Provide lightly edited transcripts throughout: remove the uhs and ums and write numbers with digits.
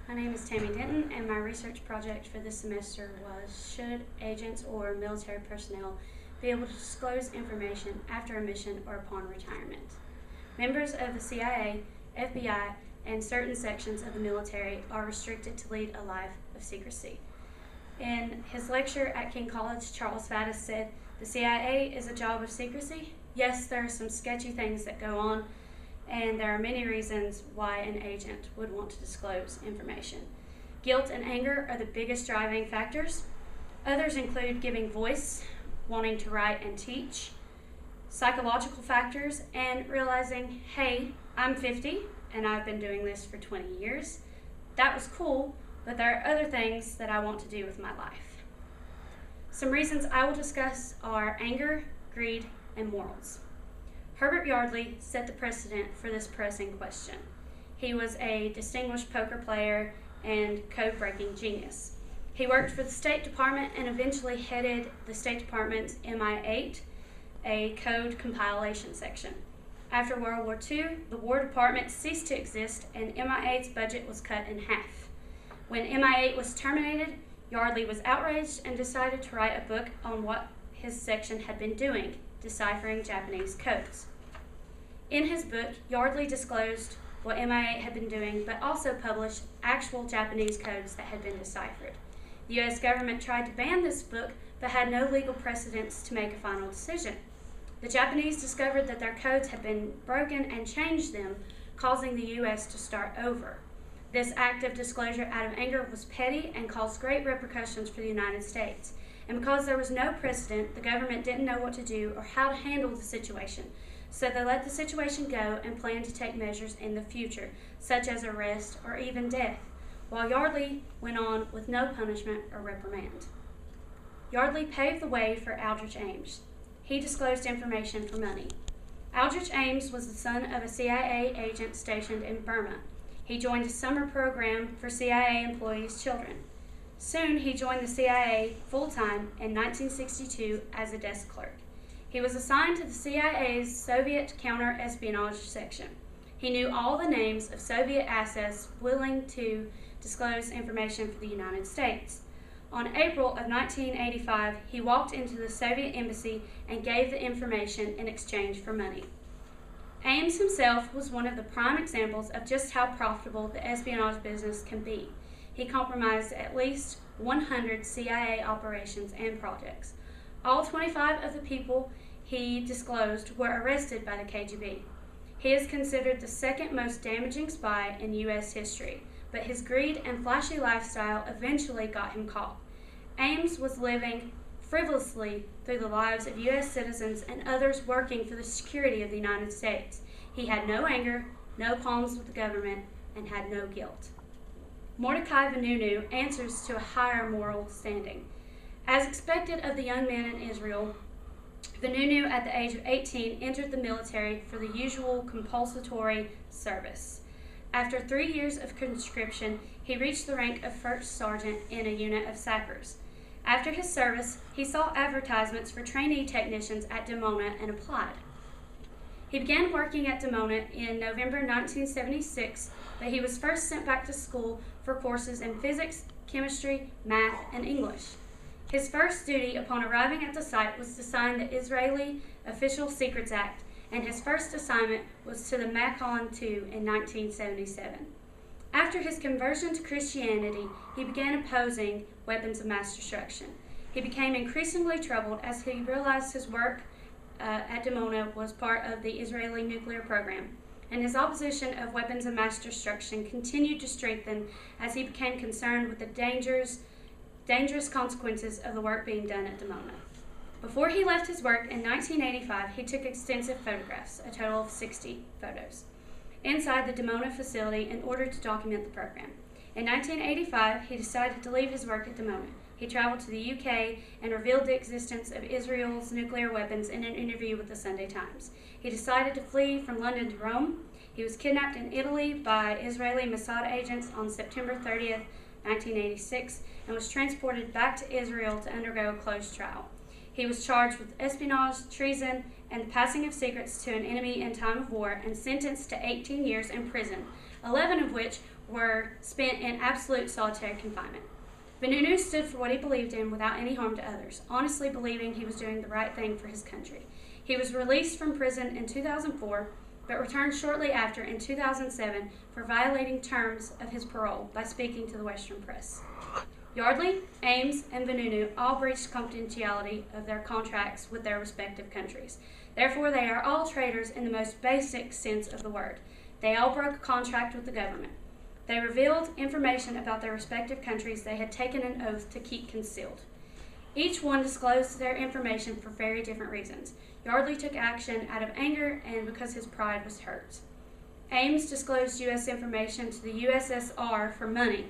My name is Tammy Denton, and my research project for this semester was should agents or military personnel be able to disclose information after a mission or upon retirement? Members of the CIA, FBI, and certain sections of the military are restricted to lead a life of secrecy. In his lecture at King College, Charles Faddis said, "The CIA is a job of secrecy. Yes, there are some sketchy things that go on, and there are many reasons why an agent would want to disclose information. Guilt and anger are the biggest driving factors. Others include giving voice, wanting to write and teach, psychological factors, and realizing, hey, I'm 50 and I've been doing this for 20 years. That was cool, but there are other things that I want to do with my life." Some reasons I will discuss are anger, greed, and morals. Herbert Yardley set the precedent for this pressing question. He was a distinguished poker player and code-breaking genius. He worked for the State Department and eventually headed the State Department's MI8, a code compilation section. After World War II, the War Department ceased to exist and MI8's budget was cut in half. When MI8 was terminated, Yardley was outraged and decided to write a book on what his section had been doing, deciphering Japanese codes. In his book, Yardley disclosed what MI8 had been doing, but also published actual Japanese codes that had been deciphered. The U.S. government tried to ban this book, but had no legal precedents to make a final decision. The Japanese discovered that their codes had been broken and changed them, causing the U.S. to start over. This act of disclosure out of anger was petty and caused great repercussions for the United States. And because there was no precedent, the government didn't know what to do or how to handle the situation. So they let the situation go and planned to take measures in the future, such as arrest or even death, while Yardley went on with no punishment or reprimand. Yardley paved the way for Aldrich Ames. He disclosed information for money. Aldrich Ames was the son of a CIA agent stationed in Burma. He joined a summer program for CIA employees' children. Soon, he joined the CIA full-time in 1962 as a desk clerk. He was assigned to the CIA's Soviet counter-espionage section. He knew all the names of Soviet assets willing to disclose information for the United States. On April of 1985, he walked into the Soviet embassy and gave the information in exchange for money. Ames himself was one of the prime examples of just how profitable the espionage business can be. He compromised at least 100 CIA operations and projects. All 25 of the people he disclosed were arrested by the KGB. He is considered the second most damaging spy in U.S. history, but his greed and flashy lifestyle eventually got him caught. Ames was living frivolously through the lives of U.S. citizens and others working for the security of the United States. He had no anger, no qualms with the government, and had no guilt. Mordecai Vanunu answers to a higher moral standing. As expected of the young man in Israel, Vanunu, at the age of 18, entered the military for the usual compulsory service. After 3 years of conscription, he reached the rank of first sergeant in a unit of sappers. After his service, he saw advertisements for trainee technicians at Dimona and applied. He began working at Dimona in November 1976, but he was first sent back to school for courses in physics, chemistry, math, and English. His first duty upon arriving at the site was to sign the Israeli Official Secrets Act, and his first assignment was to the Machon II in 1977. After his conversion to Christianity, he began opposing weapons of mass destruction. He became increasingly troubled as he realized his work at Dimona was part of the Israeli nuclear program, and his opposition of weapons of mass destruction continued to strengthen as he became concerned with the dangerous consequences of the work being done at Dimona. Before he left his work in 1985, he took extensive photographs, a total of 60 photos, inside the Dimona facility in order to document the program. In 1985, he decided to leave his work at Dimona. He traveled to the UK and revealed the existence of Israel's nuclear weapons in an interview with the Sunday Times. He decided to flee from London to Rome. He was kidnapped in Italy by Israeli Mossad agents on September 30th, 1986, and was transported back to Israel to undergo a closed trial. He was charged with espionage, treason, and the passing of secrets to an enemy in time of war and sentenced to 18 years in prison, 11 of which were spent in absolute solitary confinement. Vanunu stood for what he believed in without any harm to others, honestly believing he was doing the right thing for his country. He was released from prison in 2004, but returned shortly after in 2007 for violating terms of his parole by speaking to the Western press. Yardley, Ames, and Vanunu all breached confidentiality of their contracts with their respective countries. Therefore, they are all traitors in the most basic sense of the word. They all broke a contract with the government. They revealed information about their respective countries they had taken an oath to keep concealed. Each one disclosed their information for very different reasons. Yardley took action out of anger and because his pride was hurt. Ames disclosed U.S. information to the USSR for money.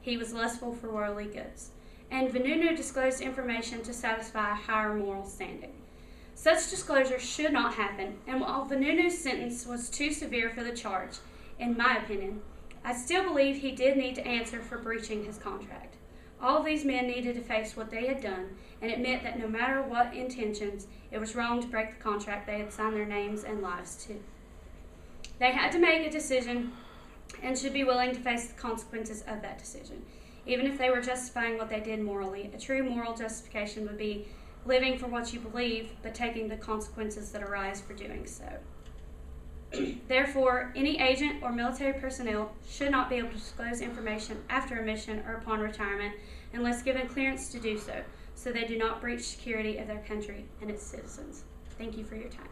He was lustful for worldly goods. And Vanunu disclosed information to satisfy a higher moral standing. Such disclosure should not happen, and while Vanunu's sentence was too severe for the charge, in my opinion, I still believe he did need to answer for breaching his contract. All of these men needed to face what they had done and admit that no matter what intentions, it was wrong to break the contract they had signed their names and lives to. They had to make a decision and should be willing to face the consequences of that decision. Even if they were justifying what they did morally, a true moral justification would be living for what you believe, but taking the consequences that arise for doing so. Therefore, any agent or military personnel should not be able to disclose information after a mission or upon retirement unless given clearance to do so, so they do not breach security of their country and its citizens. Thank you for your time.